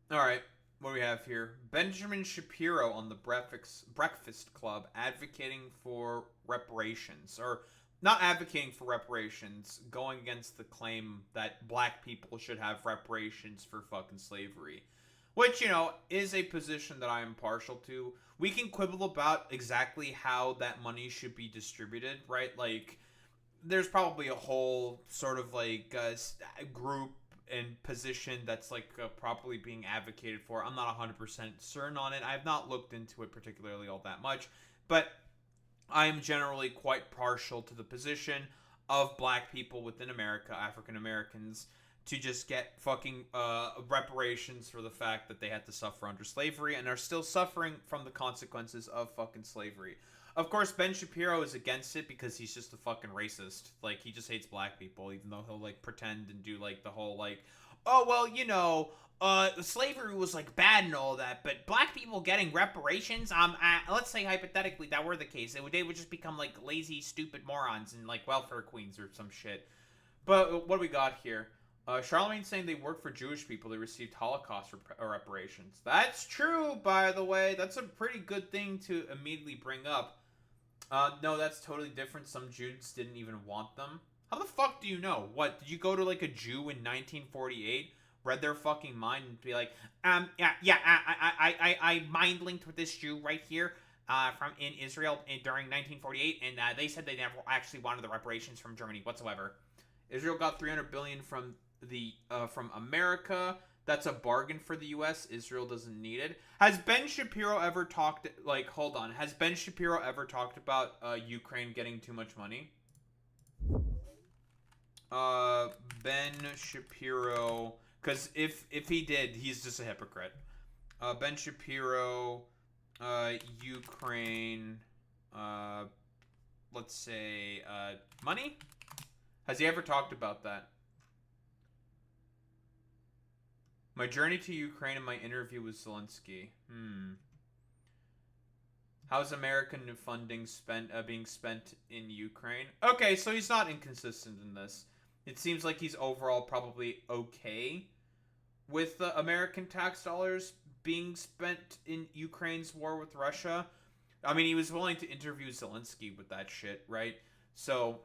All right, what do we have here? Benjamin Shapiro on the Breakfast Club advocating for reparations, or not advocating for reparations, going against the claim that black people should have reparations for fucking slavery. Which, is a position that I am partial to. We can quibble about exactly how that money should be distributed, right? Like, there's probably a whole sort of like group and position that's like properly being advocated for. I'm not 100% certain on it. I have not looked into it particularly all that much, but I am generally quite partial to the position of black people within America, African Americans, to just get fucking reparations for the fact that they had to suffer under slavery and are still suffering from the consequences of fucking slavery. Of course, Ben Shapiro is against it because he's just a fucking racist. Like, he just hates black people, even though he'll, like, pretend and do, like, the whole, like, oh, well, slavery was, like, bad and all that, but black people getting reparations, let's say hypothetically that were the case, they would just become, like, lazy, stupid morons and, like, welfare queens or some shit. But what do we got here? Charlemagne's saying they work for Jewish people. They received Holocaust reparations. That's true, by the way. That's a pretty good thing to immediately bring up. No, that's totally different. Some Jews didn't even want them. How the fuck do you know? What, did you go to like a Jew in 1948, read their fucking mind, and be like, I mind linked with this Jew right here, from in Israel during 1948, and they said they never actually wanted the reparations from Germany whatsoever. Israel got 300 billion from America. That's a bargain for the U.S. Israel doesn't need it. Has Ben Shapiro ever talked? Like, hold on. Has Ben Shapiro ever talked about Ukraine getting too much money? Uh, Ben Shapiro, because if he did, he's just a hypocrite. Ben Shapiro, Ukraine, uh, let's say money. Has he ever talked about that? My journey to Ukraine and my interview with Zelensky. How's American funding being spent in Ukraine? Okay, so he's not inconsistent in this. It seems like he's overall probably okay with the American tax dollars being spent in Ukraine's war with Russia. I mean, he was willing to interview Zelensky with that shit, right? So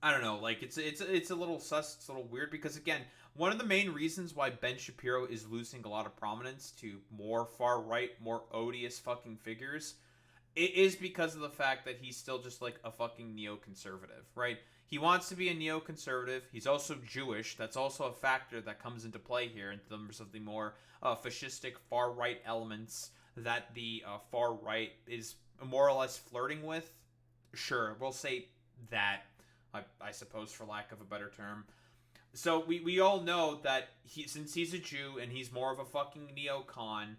I don't know. Like, it's a little sus. It's a little weird because, again, one of the main reasons why Ben Shapiro is losing a lot of prominence to more far right, more odious fucking figures, it is because of the fact that he's still just like a fucking neoconservative, right? He wants to be a neoconservative. He's also Jewish. That's also a factor that comes into play here in terms of the more fascistic far right elements that the far right is more or less flirting with. Sure, we'll say that. I suppose, for lack of a better term. So we all know that since he's a Jew and he's more of a fucking neocon,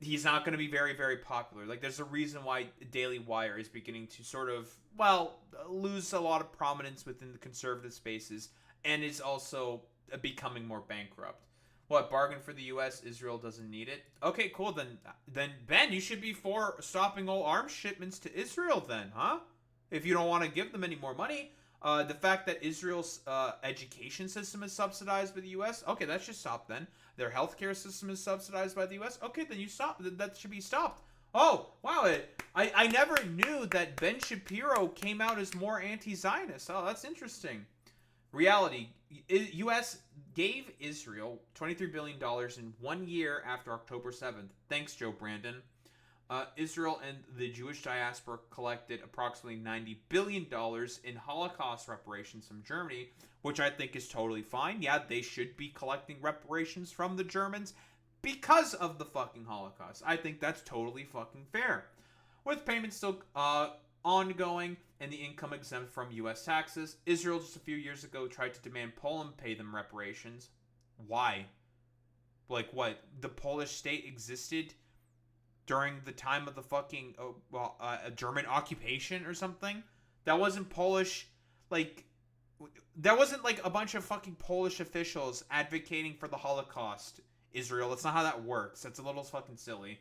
he's not going to be very, very popular. Like, there's a reason why Daily Wire is beginning to sort of, well, lose a lot of prominence within the conservative spaces and is also becoming more bankrupt. What, bargain for the U.S.? Israel doesn't need it? Okay, cool. Then Ben, you should be for stopping all arms shipments to Israel then, huh? If you don't want to give them any more money. The fact that Israel's education system is subsidized by the U.S. Okay, that should stop then. Their healthcare system is subsidized by the U.S. Okay, then you stop. That should be stopped. Oh, wow. I never knew that Ben Shapiro came out as more anti-Zionist. Oh, that's interesting. Reality. U.S. gave Israel $23 billion in 1 year after October 7th. Thanks, Joe Brandon. Israel and the Jewish diaspora collected approximately $90 billion in Holocaust reparations from Germany, which I think is totally fine. Yeah, they should be collecting reparations from the Germans because of the fucking Holocaust. I think that's totally fucking fair. With payments still ongoing and the income exempt from U.S. taxes, Israel just a few years ago tried to demand Poland pay them reparations. Why? Like, what? The Polish state existed during the time of the fucking German occupation or something. That wasn't Polish, like, that wasn't like a bunch of fucking Polish officials advocating for the Holocaust. Israel, that's not how that works. That's a little fucking silly.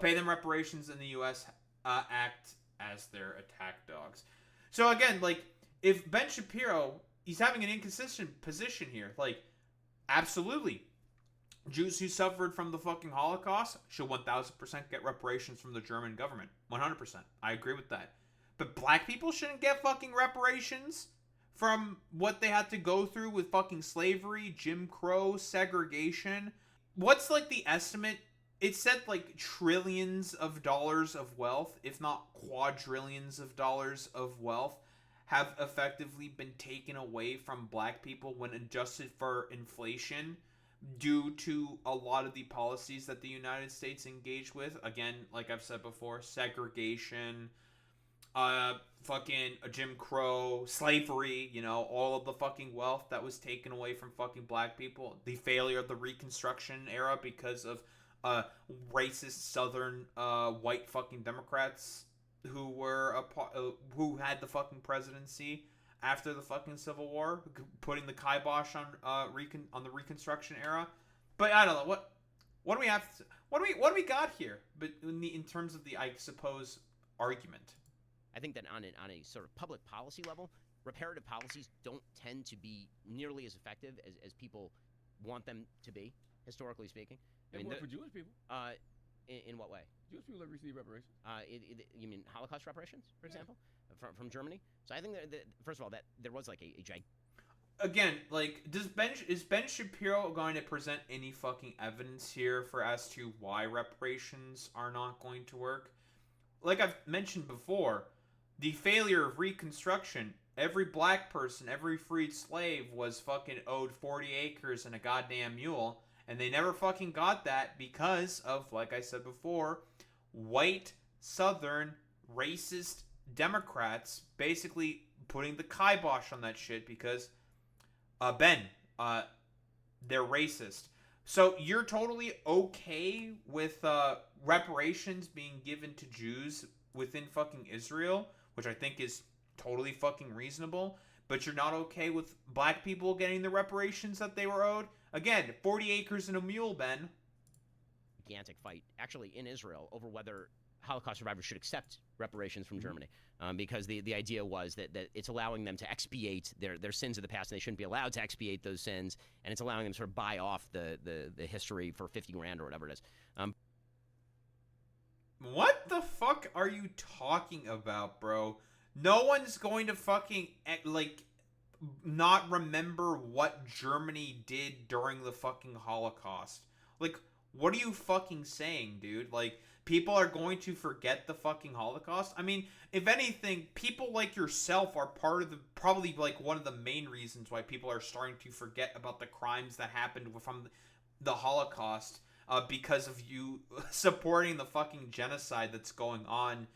Pay them reparations in the U.S. Act as their attack dogs. So again, like, if Ben Shapiro, he's having an inconsistent position here. Like, absolutely, Jews who suffered from the fucking Holocaust should 1000% get reparations from the German government. 100%. I agree with that. But black people shouldn't get fucking reparations from what they had to go through with fucking slavery, Jim Crow, segregation. What's like the estimate? It said like trillions of dollars of wealth, if not quadrillions of dollars of wealth, have effectively been taken away from black people when adjusted for inflation due to a lot of the policies that the United States engaged with. Again, like I've said before, segregation, fucking Jim Crow, slavery, you know, all of the fucking wealth that was taken away from fucking black people, the failure of the Reconstruction era because of racist Southern white fucking Democrats who were who had the fucking presidency after the fucking Civil War, putting the kibosh on on the Reconstruction era. But I don't know what do we have to, what do we got here? But in terms of the, I suppose, argument. I think that on a sort of public policy level, reparative policies don't tend to be nearly as effective as people want them to be, historically speaking. They work for Jewish people. In what way? Jewish people that receive reparations. You mean Holocaust reparations, for example, from Germany? So I think that first of all, that there was like a gigantic. Again, like, is Ben Shapiro going to present any fucking evidence here for as to why reparations are not going to work? Like I've mentioned before, the failure of Reconstruction, every black person, every freed slave was fucking owed 40 acres and a goddamn mule, and they never fucking got that because of, like I said before, white, southern, racist Democrats basically putting the kibosh on that shit because, they're racist. So you're totally okay with reparations being given to Jews within fucking Israel, which I think is totally fucking reasonable, but you're not okay with black people getting the reparations that they were owed? Again, 40 acres and a mule, Ben. Gigantic fight, actually, in Israel over whether Holocaust survivors should accept reparations from Germany, because the idea was that it's allowing them to expiate their sins of the past, and they shouldn't be allowed to expiate those sins, and it's allowing them to sort of buy off the history for 50 grand or whatever it is. What the fuck are you talking about, bro? No one's going to fucking, like, not remember what Germany did during the fucking Holocaust. Like, what are you fucking saying, dude? Like, people are going to forget the fucking Holocaust? I mean, if anything, people like yourself are part of the, probably like one of the main reasons why people are starting to forget about the crimes that happened from the Holocaust, because of you supporting the fucking genocide that's going on,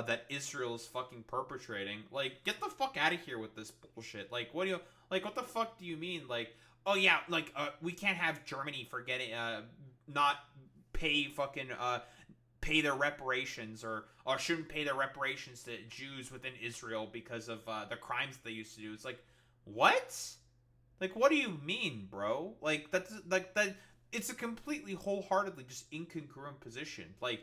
that Israel's fucking perpetrating. Like, get the fuck out of here with this bullshit. Like, what the fuck do you mean? Like, oh yeah, like, we can't have Germany forgetting, not pay fucking, pay their reparations, or shouldn't pay their reparations to Jews within Israel because of the crimes they used to do. It's like, what? Like, what do you mean, bro? Like, that's like that. It's a completely wholeheartedly just incongruent position. Like,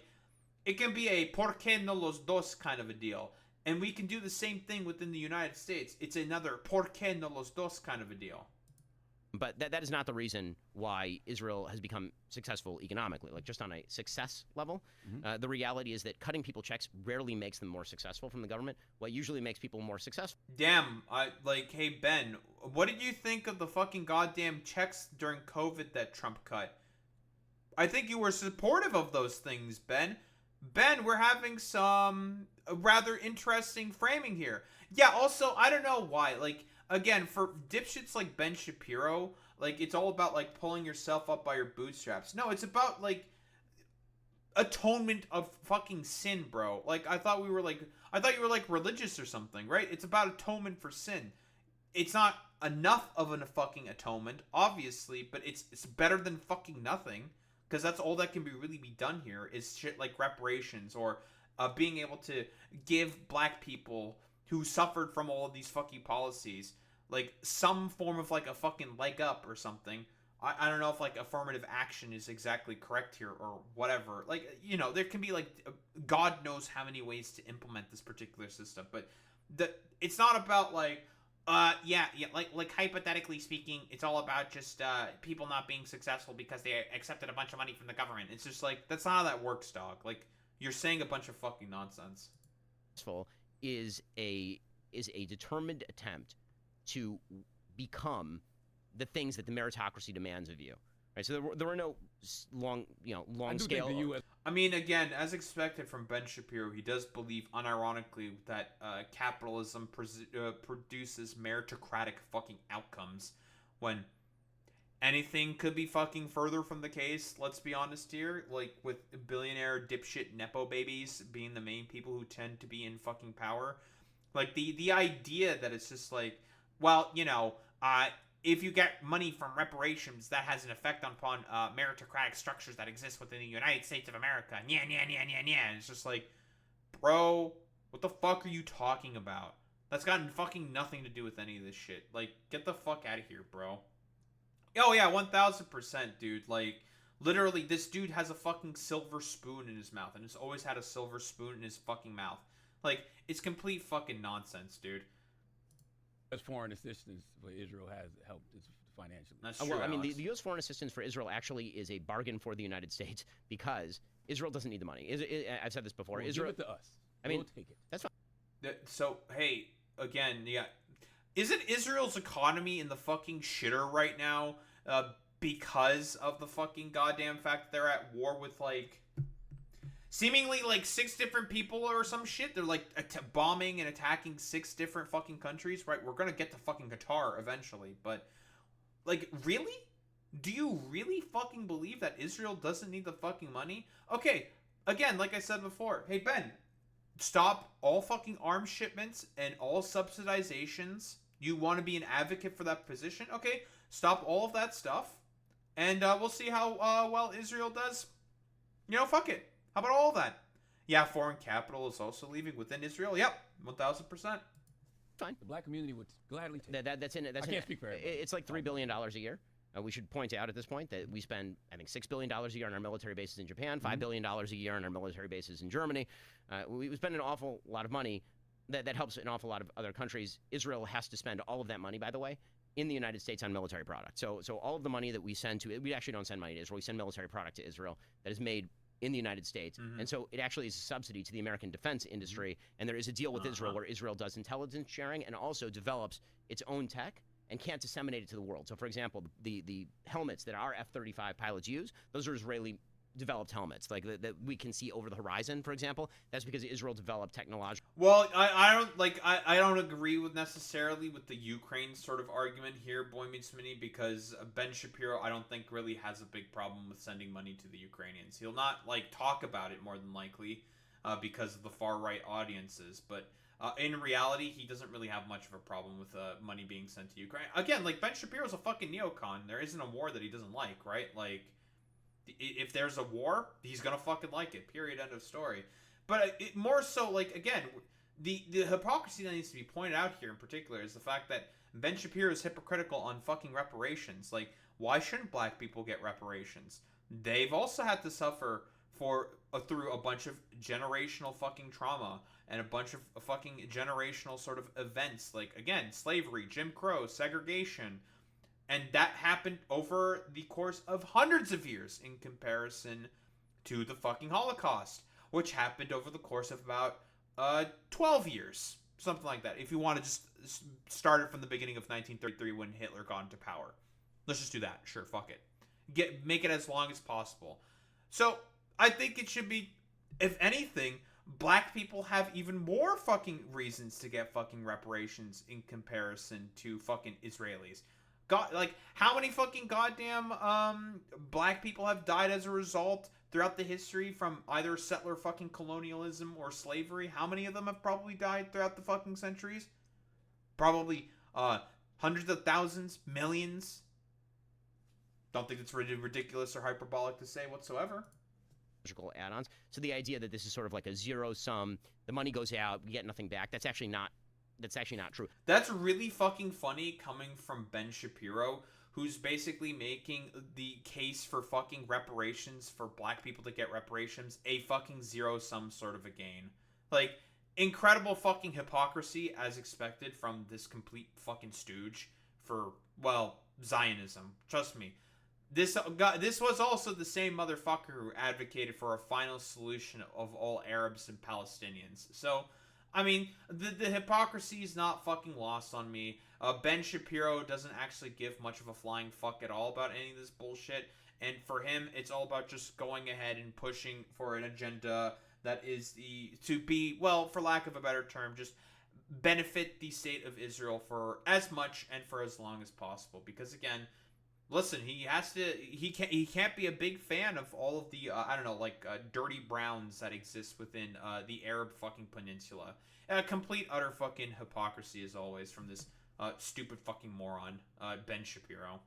it can be a por qué no los dos kind of a deal, and we can do the same thing within the United States. It's another por qué no los dos kind of a deal. But that is not the reason why Israel has become successful economically. Like, just on a success level, the reality is that cutting people checks rarely makes them more successful from the government. What usually makes people more successful. Damn, hey, Ben, what did you think of the fucking goddamn checks during COVID that Trump cut? I think you were supportive of those things, Ben. Ben, we're having some rather interesting framing here. Yeah, also, I don't know why, like, again, for dipshits like Ben Shapiro, like, it's all about, like, pulling yourself up by your bootstraps. No, it's about, like, atonement of fucking sin, bro. Like, I thought you were, like, religious or something, right? It's about atonement for sin. It's not enough of a fucking atonement, obviously, but it's better than fucking nothing, because that's all that can really be done here, is shit like reparations, or being able to give black people who suffered from all of these fucking policies, like, some form of, like, a fucking leg up or something. I don't know if, like, affirmative action is exactly correct here or whatever. Like, you know, there can be, like, God knows how many ways to implement this particular system. But it's not about, like, Yeah, like hypothetically speaking, it's all about just people not being successful because they accepted a bunch of money from the government. It's just like that's not how that works, dog. Like you're saying a bunch of fucking nonsense. Successful is a determined attempt to become the things that the meritocracy demands of you. Right, so there were no long I do scale. think the U.S. I mean, again, as expected from Ben Shapiro, he does believe, unironically, that capitalism produces meritocratic fucking outcomes when anything could be fucking further from the case. Let's be honest here. Like, with billionaire dipshit Nepo babies being the main people who tend to be in fucking power. Like, the idea that it's just like, well, if you get money from reparations, that has an effect upon meritocratic structures that exist within the United States of America. Yeah. And it's just like, bro, what the fuck are you talking about? That's got fucking nothing to do with any of this shit. Like, get the fuck out of here, bro. Oh, yeah, 1000%, dude. Like, literally, this dude has a fucking silver spoon in his mouth, and has always had a silver spoon in his fucking mouth. Like, it's complete fucking nonsense, dude. as foreign assistance for Israel has helped financially. That's true. Well, I mean, Alex. the U.S. foreign assistance for Israel actually is a bargain for the United States because Israel doesn't need the money. I've said this before. Well, Israel, give it to us. I mean, we'll take it. that's fine. So, hey, again, yeah. Isn't Israel's economy in the fucking shitter right now because of the fucking goddamn fact that they're at war with, like, seemingly, like, 6 different people or some shit? They're, like, bombing and attacking 6 different fucking countries, right? We're gonna get to fucking Qatar eventually, but, like, really? Do you really fucking believe that Israel doesn't need the fucking money? Okay, again, like I said before, hey, Ben, stop all fucking arms shipments and all subsidizations. You want to be an advocate for that position? Okay, stop all of that stuff, and we'll see how well Israel does. Fuck it. How about all of that? Yeah, foreign capital is also leaving within Israel. Yep, 1000%. Fine. The black community would gladly take it. That's in it. I can't speak for everybody. It's like $3 billion a year. We should point out at this point that we spend, I think, $6 billion a year on our military bases in Japan, $5 billion a year on our military bases in Germany. We spend an awful lot of money that helps an awful lot of other countries. Israel has to spend all of that money, by the way, in the United States on military product. So all of the money that we send to it, we actually don't send money to Israel. We send military product to Israel that is made in the United States. And so it actually is a subsidy to the American defense industry. And there is a deal with Israel where Israel does intelligence sharing and also develops its own tech and can't disseminate it to the world. So, for example, the helmets that our F-35 pilots use, those are Israeli-developed helmets, like that we can see over the horizon, for example. That's because Israel developed technology. Well, I don't agree with necessarily with the Ukraine sort of argument here, Boy Meets Mini, because Ben Shapiro I don't think really has a big problem with sending money to the Ukrainians. He'll not talk about it more than likely because of the far right audiences, but in reality he doesn't really have much of a problem with money being sent to Ukraine. Again, Ben Shapiro's a fucking neocon. There isn't a war that he doesn't like, right? If there's a war, he's gonna fucking like it. Period. End of story. But more so, again, the hypocrisy that needs to be pointed out here in particular is the fact that Ben Shapiro is hypocritical on fucking reparations. Why shouldn't black people get reparations? They've also had to suffer through a bunch of generational fucking trauma and a bunch of fucking generational sort of events. Again, slavery, Jim Crow, segregation. And that happened over the course of hundreds of years in comparison to the fucking Holocaust, which happened over the course of about 12 years. Something like that. If you want to just start it from the beginning of 1933 when Hitler got into power. Let's just do that. Sure, fuck it. Make it as long as possible. So, I think it should be, if anything, black people have even more fucking reasons to get fucking reparations in comparison to fucking Israelis. How many fucking goddamn black people have died as a result throughout the history from either settler fucking colonialism or slavery? How many of them have probably died throughout the fucking centuries? Probably hundreds of thousands, millions. Don't think it's ridiculous or hyperbolic to say whatsoever. Add-ons. So the idea that this is sort of like a zero sum, the money goes out, we get nothing back. That's actually not true. That's really fucking funny coming from Ben Shapiro, who's basically making the case for fucking reparations for black people to get reparations a fucking zero-sum sort of a gain. incredible fucking hypocrisy as expected from this complete fucking stooge for, well, Zionism. Trust me. This was also the same motherfucker who advocated for a final solution of all Arabs and Palestinians. So, I mean, the hypocrisy is not fucking lost on me. Ben Shapiro doesn't actually give much of a flying fuck at all about any of this bullshit. And for him, it's all about just going ahead and pushing for an agenda that is to be, well, for lack of a better term, just benefit the state of Israel for as much and for as long as possible. Because again, listen, he can't be a big fan of all of the I don't know, like dirty browns that exist within the Arab fucking peninsula. Complete utter fucking hypocrisy as always from this stupid fucking moron Ben Shapiro.